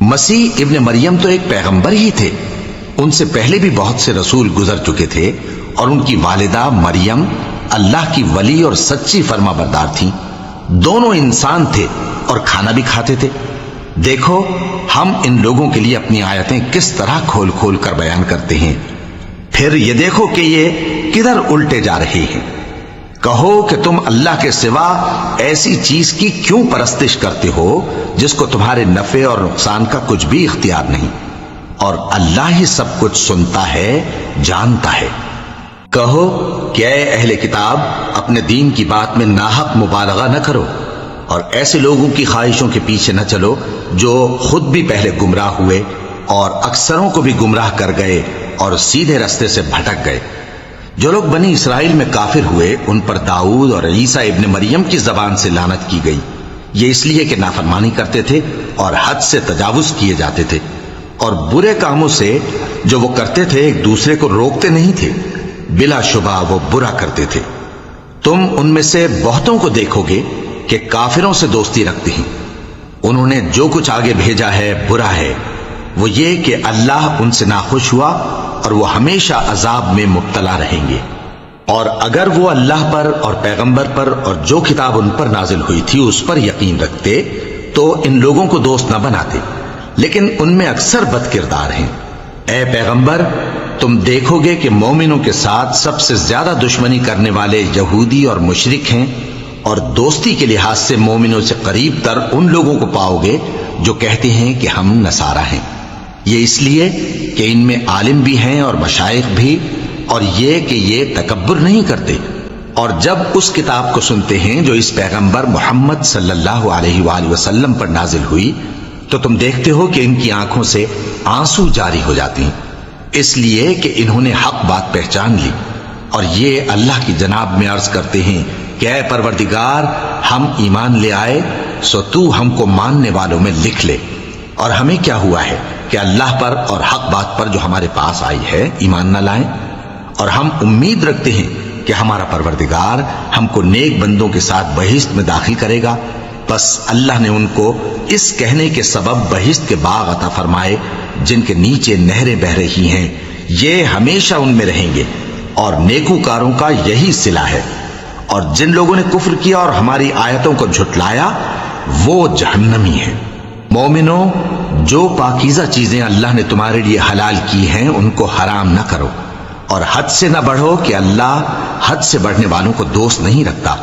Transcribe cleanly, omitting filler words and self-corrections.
مسیح ابن مریم تو ایک پیغمبر ہی تھے، ان سے پہلے بھی بہت سے رسول گزر چکے تھے، اور ان کی والدہ مریم اللہ کی ولی اور سچی فرما بردار تھیں۔ دونوں انسان تھے اور کھانا بھی کھاتے تھے۔ دیکھو ہم ان لوگوں کے لیے اپنی آیتیں کس طرح کھول کھول کر بیان کرتے ہیں، پھر یہ دیکھو کہ یہ کدھر الٹے جا رہے ہیں۔ کہو کہ تم اللہ کے سوا ایسی چیز کی کیوں پرستش کرتے ہو جس کو تمہارے نفع اور نقصان کا کچھ بھی اختیار نہیں، اور اللہ ہی سب کچھ سنتا ہے، جانتا ہے۔ کہو کہ اے اہل کتاب، اپنے دین کی بات میں ناحق مبالغہ نہ کرو، اور ایسے لوگوں کی خواہشوں کے پیچھے نہ چلو جو خود بھی پہلے گمراہ ہوئے اور اکثروں کو بھی گمراہ کر گئے اور سیدھے رستے سے بھٹک گئے۔ جو لوگ بنی اسرائیل میں کافر ہوئے ان پر داؤد اور عیسیٰ ابن مریم کی زبان سے لعنت کی گئی، یہ اس لیے کہ نافرمانی کرتے تھے اور حد سے تجاوز کیے جاتے تھے، اور برے کاموں سے جو وہ کرتے تھے ایک دوسرے کو روکتے نہیں تھے، بلا شبہ وہ برا کرتے تھے۔ تم ان میں سے بہتوں کو دیکھو گے کہ کافروں سے دوستی رکھتے ہیں، انہوں نے جو کچھ آگے بھیجا ہے برا ہے، وہ یہ کہ اللہ ان سے ناخوش ہوا اور وہ ہمیشہ عذاب میں مبتلا رہیں گے۔ اور اگر وہ اللہ پر اور پیغمبر پر اور جو کتاب ان پر نازل ہوئی تھی اس پر یقین رکھتے تو ان لوگوں کو دوست نہ بناتے، لیکن ان میں اکثر بد کردار ہیں۔ اے پیغمبر، تم دیکھو گے کہ مومنوں کے ساتھ سب سے زیادہ دشمنی کرنے والے یہودی اور مشرک ہیں، اور دوستی کے لحاظ سے مومنوں سے قریب تر ان لوگوں کو پاؤ گے جو کہتے ہیں کہ ہم نصارہ ہیں، یہ اس لیے کہ ان میں عالم بھی ہیں اور مشائخ بھی، اور یہ کہ یہ تکبر نہیں کرتے۔ اور جب اس کتاب کو سنتے ہیں جو اس پیغمبر محمد صلی اللہ علیہ وآلہ وسلم پر نازل ہوئی تو تم دیکھتے ہو کہ ان کی آنکھوں سے آنسو جاری ہو جاتے ہیں، اس لیے کہ انہوں نے حق بات پہچان لی، اور یہ اللہ کی جناب میں عرض کرتے ہیں کہ اے پروردگار، ہم ایمان لے آئے سو تو ہم کو ماننے والوں میں لکھ لے۔ اور ہمیں کیا ہوا ہے کہ اللہ پر اور حق بات پر جو ہمارے پاس آئی ہے ایمان نہ لائیں، اور ہم امید رکھتے ہیں کہ ہمارا پروردگار ہم کو نیک بندوں کے ساتھ بہشت میں داخل کرے گا۔ بس اللہ نے ان کو اس کہنے کے سبب بہشت کے باغ عطا فرمائے جن کے نیچے نہریں بہہ رہی ہیں، یہ ہمیشہ ان میں رہیں گے، اور نیکوکاروں کا یہی صلہ ہے۔ اور جن لوگوں نے کفر کیا اور ہماری آیتوں کو جھٹلایا وہ جہنمی ہیں۔ مومنوں، جو پاکیزہ چیزیں اللہ نے تمہارے لیے حلال کی ہیں ان کو حرام نہ کرو، اور حد سے نہ بڑھو کہ اللہ حد سے بڑھنے والوں کو دوست نہیں رکھتا۔